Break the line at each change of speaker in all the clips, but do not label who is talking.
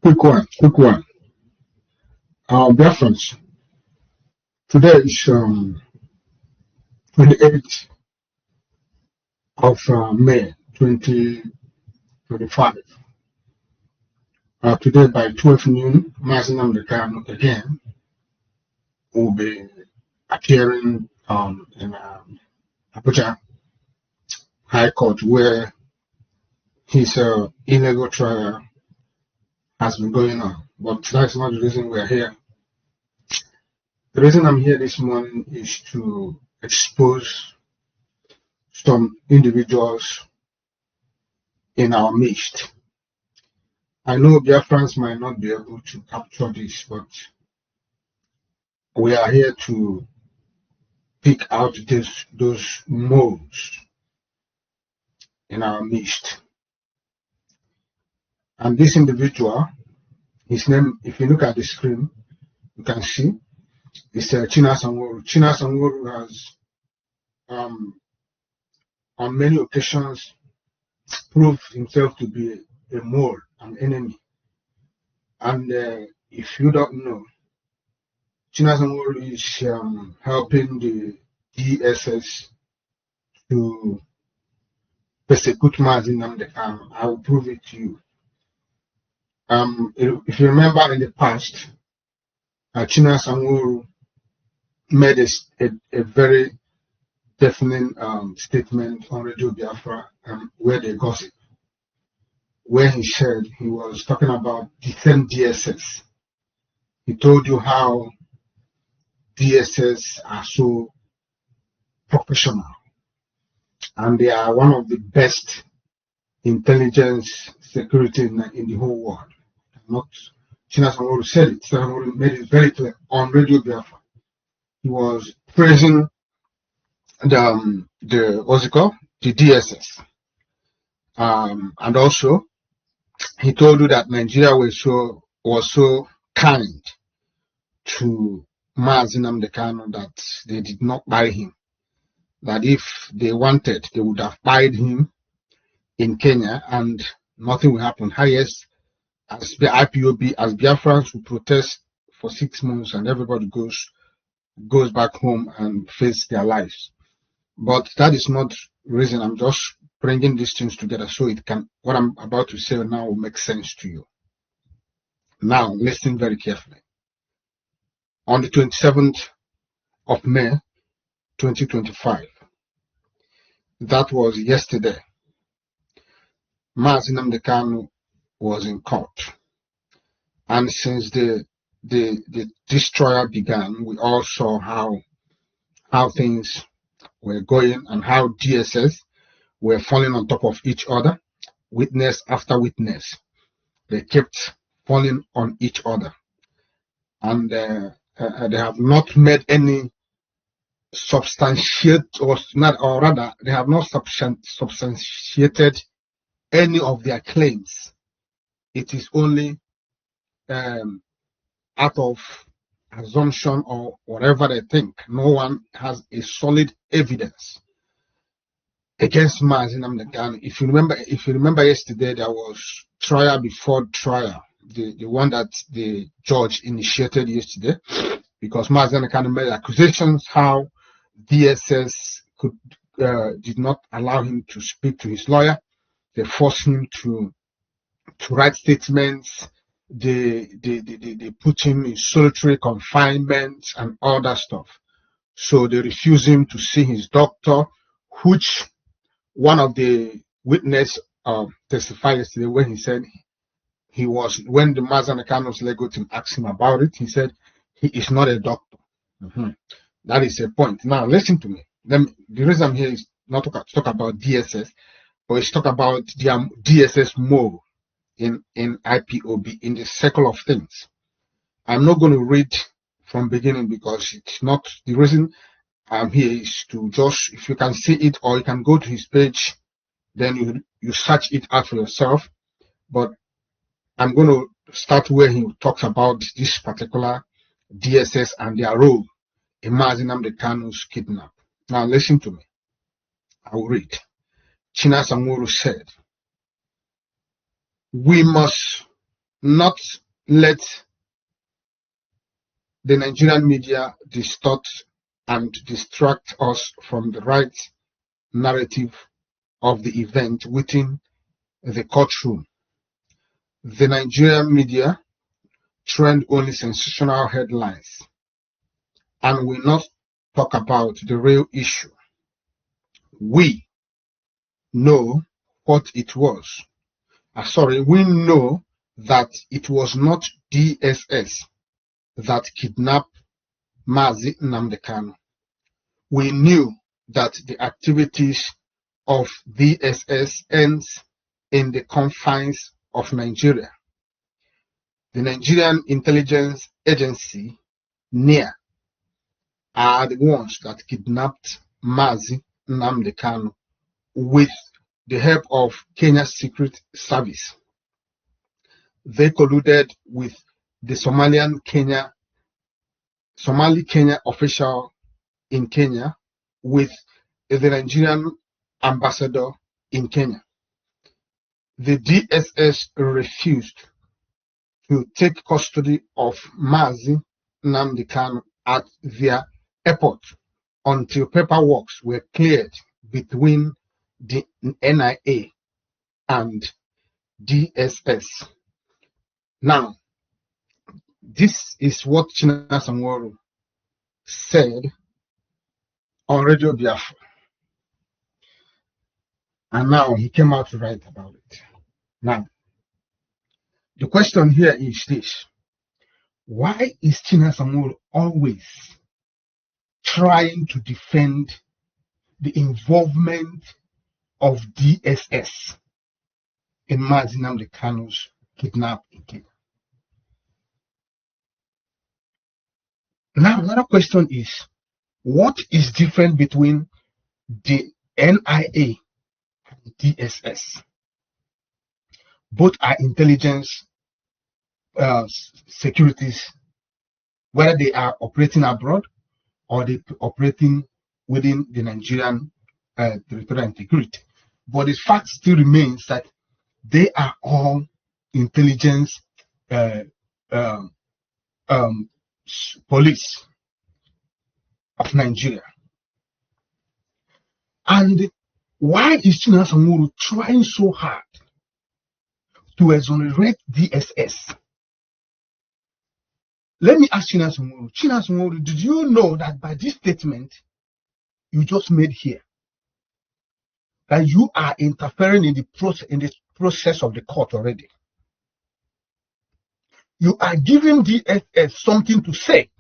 Quick one. Dear friends, today is 28th of May 2025. Today by 12 noon, Mazi Nnamdi again will be appearing in Abuja High Court, where his illegal trial has been going on. But that's not the reason we're here. The reason I'm here this morning is to expose some individuals in our midst. I know Biafrans might not be able to capture this, but we are here to pick out those moles in our midst. And this individual, his name, if you look at the screen, you can see, it's China Sanworu. China Sanworu has, on many occasions, proved himself to be a mole, an enemy. And if you don't know, China Sanworu is helping the DSS to persecute Mazi Nnamdi. I will prove it to you. If you remember in the past, China Sanworu made a very definite statement on Radio Biafra, where they gossip, where he said he was talking about the same DSS. He told you how DSS are so professional and they are one of the best intelligence security in the whole world. Not China Sanworu said it. Sanworu made it very clear on Radio Biafra. He was praising the what's it called? The DSS. And also he told you that Nigeria was so kind to Mazi Nnamdi that they did not buy him. That if they wanted, they would have buyed him in Kenya and nothing will happen. Highest as the IPOB, as Biafrans will protest for 6 months and everybody goes back home and face their lives. But that is not reason. I'm just bringing these things together so it can, what I'm about to say now will make sense to you. Now, listen very carefully. On the 27th of May, 2025, that was yesterday, Mazi Nnamdi was in court. And since this trial began, we all saw how things were going and how DSS were falling on top of each other, witness after witness. They kept falling on each other. And they have not made any substantiate, or rather, they have not substantiated any of their claims. It is only out of assumption or whatever they think. No one has a solid evidence against Mazi Nnamdi. If you remember yesterday, there was trial before trial, the one that the judge initiated yesterday, because Mazi Nnamdi made accusations how DSS did not allow him to speak to his lawyer. They forced him to write statements. They put him in solitary confinement and all that stuff. So they refused him to see his doctor, which one of the witnesses testified yesterday when he said when the Mazi Nnamdi's legal team asked him about it, he said he is not a doctor. That is a point. Now listen to me. The reason I'm here is not to talk about DSS, but it's talk about the DSS more in IPOB, in the circle of things. I'm not going to read from beginning because it's not the reason I'm here is to just, if you can see it or you can go to his page, then you search it out for yourself. But I'm going to start where he talks about this particular DSS and their role in Mazi Nnamdi's kidnap. Now listen to me. I will read. China Sanworu said, we must not let the Nigerian media distort and distract us from the right narrative of the event within the courtroom. The Nigerian media trend only sensational headlines and will not talk about the real issue. We know what it was. We know that it was not DSS that kidnapped Mazi Nnamdi. We knew that the activities of DSS ends in the confines of Nigeria. The Nigerian intelligence agency, NIA, are the ones that kidnapped Mazi Nnamdi with the help of Kenya's secret service. They colluded with the Somali Kenya official in Kenya with the Nigerian ambassador in Kenya. The DSS refused to take custody of Mazi Nnamdi at their airport until paperwork were cleared between the NIA and DSS. Now, this is what Chinasa Nworu said on Radio Biafra. And now he came out to write about it. Now, the question here is this. Why is Chinasa Nworu always trying to defend the involvement of DSS in Mazi Nnamdi Kanu's kidnapping in Kenya? Now, another question is, what is different between the NIA and DSS? Both are intelligence securities, whether they are operating abroad or they operating within the Nigerian territorial integrity. But the fact still remains that they are all intelligence police of Nigeria. And why is Chinasa Nworu trying so hard to exonerate DSS? Let me ask Chinasa Nworu. Chinasa Nworu, did you know that by this statement you just made here, that you are interfering in the process of the court already? You are giving DSS something to say.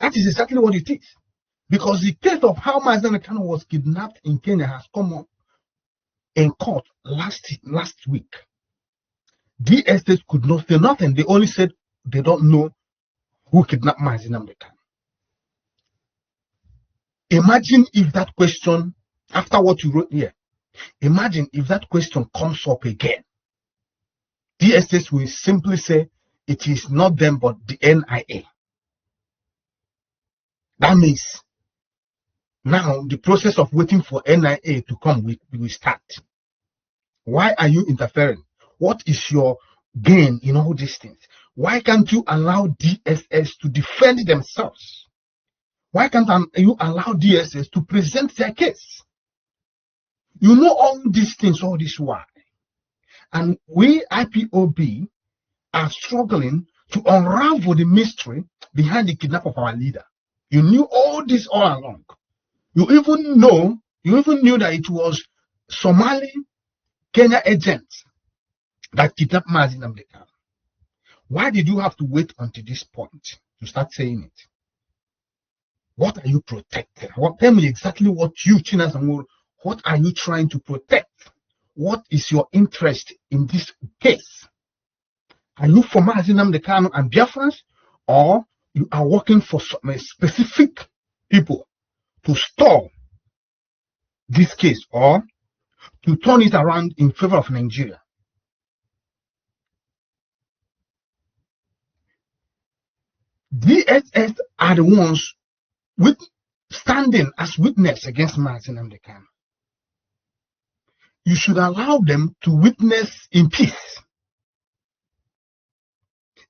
That is exactly what it is. Because the case of how Mazi Nnamdi was kidnapped in Kenya has come up in court last week. DSS could not say nothing. They only said they don't know who kidnapped Mazi Nnamdi. Imagine if that question, after what you wrote here, imagine if that question comes up again. DSS will simply say it is not them but the NIA. That means now the process of waiting for NIA to come will start. Why are you interfering? What is your gain in all these things? Why can't you allow DSS to defend themselves? Why can't you allow DSS to present their case? You know all these things, all this why. And we, IPOB, are struggling to unravel the mystery behind the kidnapping of our leader. You knew all this all along. You even knew that it was Somali Kenya agents that kidnapped Mazi Nnamdi. Why did you have to wait until this point to start saying it? What are you protecting? Tell me exactly what you, Chinasa Nworu, what are you trying to protect? What is your interest in this case? Are you for Mazi Nnamdi and Biafrans, or you are working for some specific people to stall this case or to turn it around in favor of Nigeria? DSS are the ones standing as witness against Mazi Nnamdi. You should allow them to witness in peace.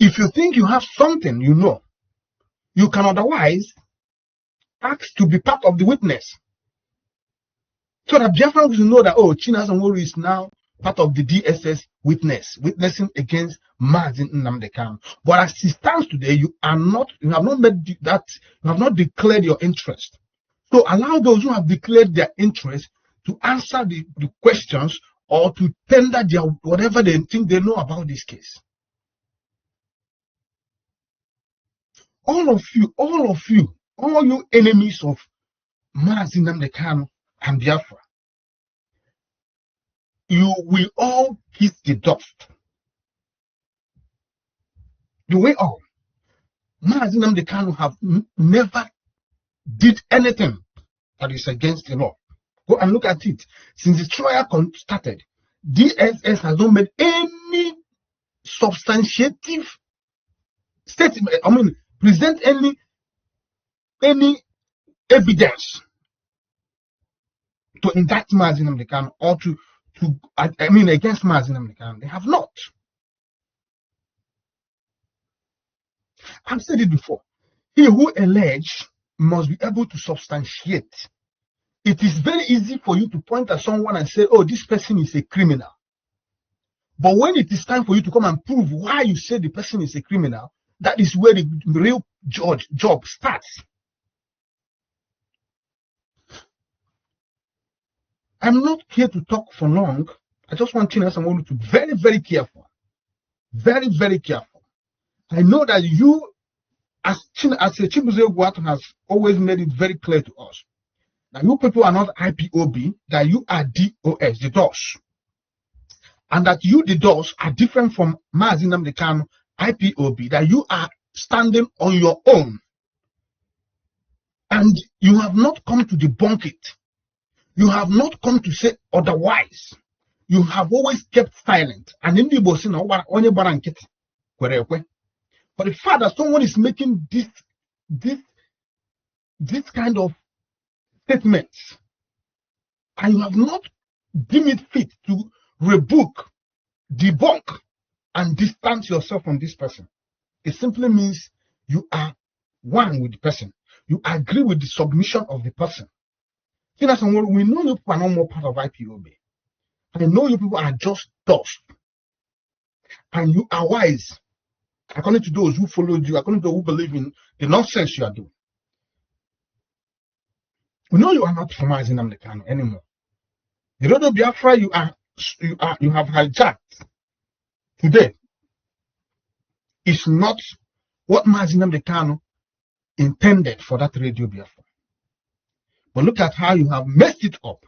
If you think you have something, you can otherwise ask to be part of the witness. So that Biafrans will know that, oh, Chinasa Nworu is now part of the DSS witnessing against Mazi Nnamdi Kanu. But as it stands today, you have not declared your interest. So allow those who have declared their interest to answer the questions or to tender their whatever they think they know about this case. All you enemies of Mazi Nnamdi Kanu and Biafra, you will all kiss the dust. You will all. Mazi Nnamdi Kanu have never did anything that is against the law. Go and look at it. Since the trial started, DSS has not made any substantiative statement. Present any evidence to indict Mazi Nnamdi Kanu or against Mazi Nnamdi Kanu. They have not. I've said it before. He who alleges must be able to substantiate. It is very easy for you to point at someone and say, oh, this person is a criminal. But when it is time for you to come and prove why you say the person is a criminal, that is where the real job starts. I'm not here to talk for long. I just want Chinasa Nworu to be very, very careful. Very, very careful. I know that you, as Chibuze Ogwuatu has always made it very clear to us, that you people are not IPOB, that you are DOS, the DOS. And that you, the DOS, are different from Mazi Nnamdi Kanu, IPOB, that you are standing on your own. And you have not come to debunk it. You have not come to say otherwise. You have always kept silent. And in the Igbo, but the fact that someone is making this kind of statements, and you have not deemed it fit to rebuke, debunk, and distance yourself from this person, it simply means you are one with the person. You agree with the submission of the person. We know you people are no more part of IPOB. I know you people are just dust. And you are wise, according to those who followed you, according to those who believe in the nonsense you are doing. We know you are not from Mazi Nnamdi Kanu anymore. The road of Biafra you have hijacked today is not what Mazi Nnamdi Kanu intended for that radio Biafra. But look at how you have messed it up.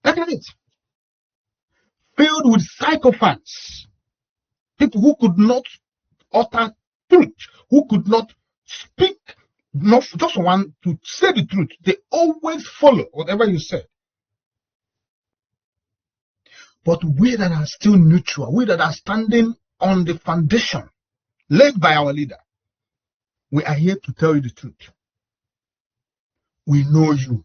Look at it. Filled with sycophants. People who could not utter truth, who could not speak, not just want to say the truth. They always follow whatever you say. But we that are still neutral, we that are standing on the foundation laid by our leader, we are here to tell you the truth. We know you.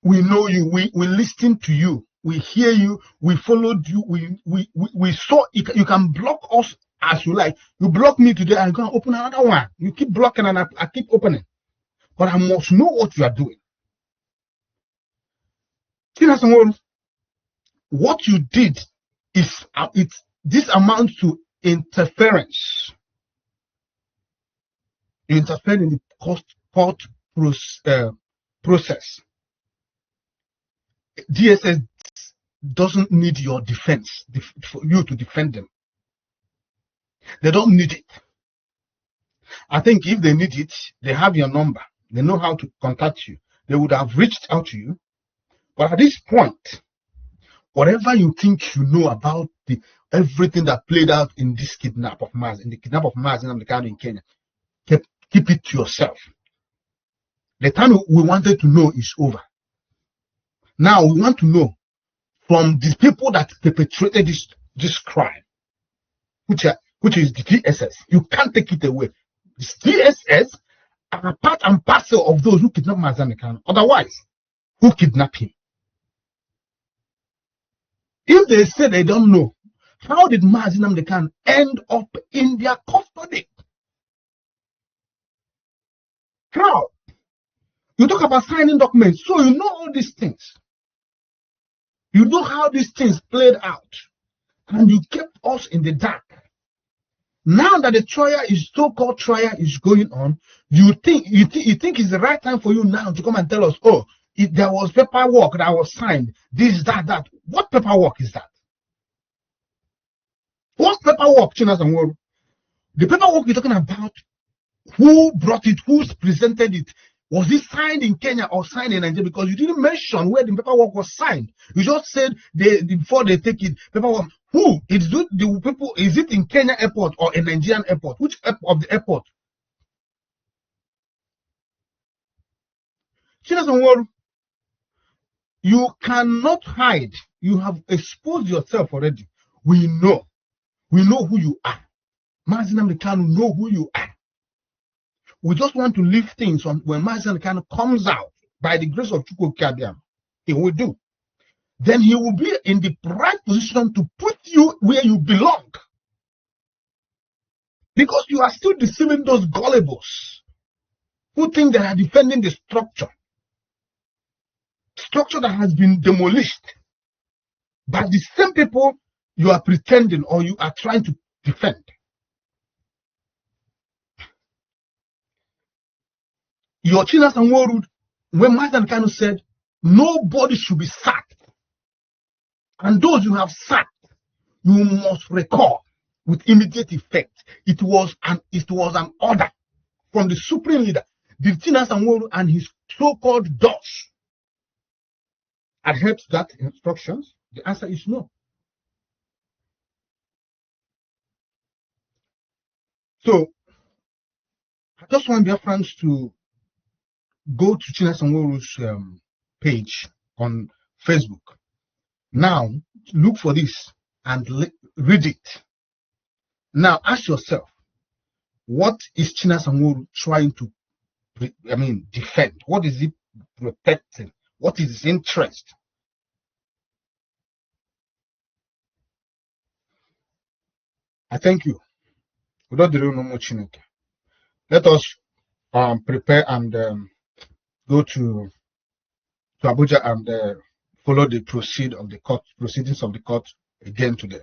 We know you. We listen to you. We hear you. We followed you. We saw you can block us as you like. You block me today, I'm going to open another one. You keep blocking and I keep opening. But I must know what you are doing. What you did is this amounts to interference. You interfered in the court process. DSS doesn't need your defense for you to defend them. They don't need it. I think if they need it, they have your number. They know how to contact you. They would have reached out to you. But at this point, whatever you think you know about everything that played out in this kidnap of Mazi, in the kidnap of Mazi Nnamdi Kanu in Kenya, keep it to yourself. The time we wanted to know is over. Now we want to know from the people that perpetrated this crime, which is the DSS. You can't take it away. The DSS are part and parcel of those who kidnapped Mazi Nnamdi Kanu. Otherwise, who kidnapped him? If they say they don't know, How did Mazi Nnamdi end up in their custody? How? You talk about signing documents, so you know all these things. You know how these things played out, and you kept us in the dark. Now that the so-called trial is going on, you think it's the right time for you now to come and tell us, oh, if there was paperwork that was signed, this, that. What paperwork is that? What paperwork, Chinas and World? The paperwork you're talking about, who brought it, who presented it? Was it signed in Kenya or signed in Nigeria? Because you didn't mention where the paperwork was signed. You just said before they take it, paperwork. Who? Is it the people? Is it in Kenya airport or in Nigerian airport? Which of the airport? You cannot hide. You have exposed yourself already. We know who you are. Mazi Nnamdi Kanu know who you are. We just want to leave things on when Mazi Nnamdi Kanu comes out by the grace of Chukwu Kadiam. He will do. Then he will be in the right position to put you where you belong. Because you are still deceiving those gullibles who think they are defending the structure that has been demolished by the same people you are pretending or you are trying to defend. Your Chinas and World, when Mazi Nnamdi Kanu said nobody should be sacked, and those you have sacked, you must recall with immediate effect. It was an order from the supreme leader. Did Chinas and World and his so-called dogs adhere to that instructions? The answer is no. So I just want Biafrans to go to Chinas and World's page on Facebook. Now look for this and read it. Now ask yourself, what is Chinas and World trying to defend? What is it protecting? What is his interest? I thank you. Without the real no more Chineke. Let us prepare and go to Abuja and follow the proceedings of the court again today.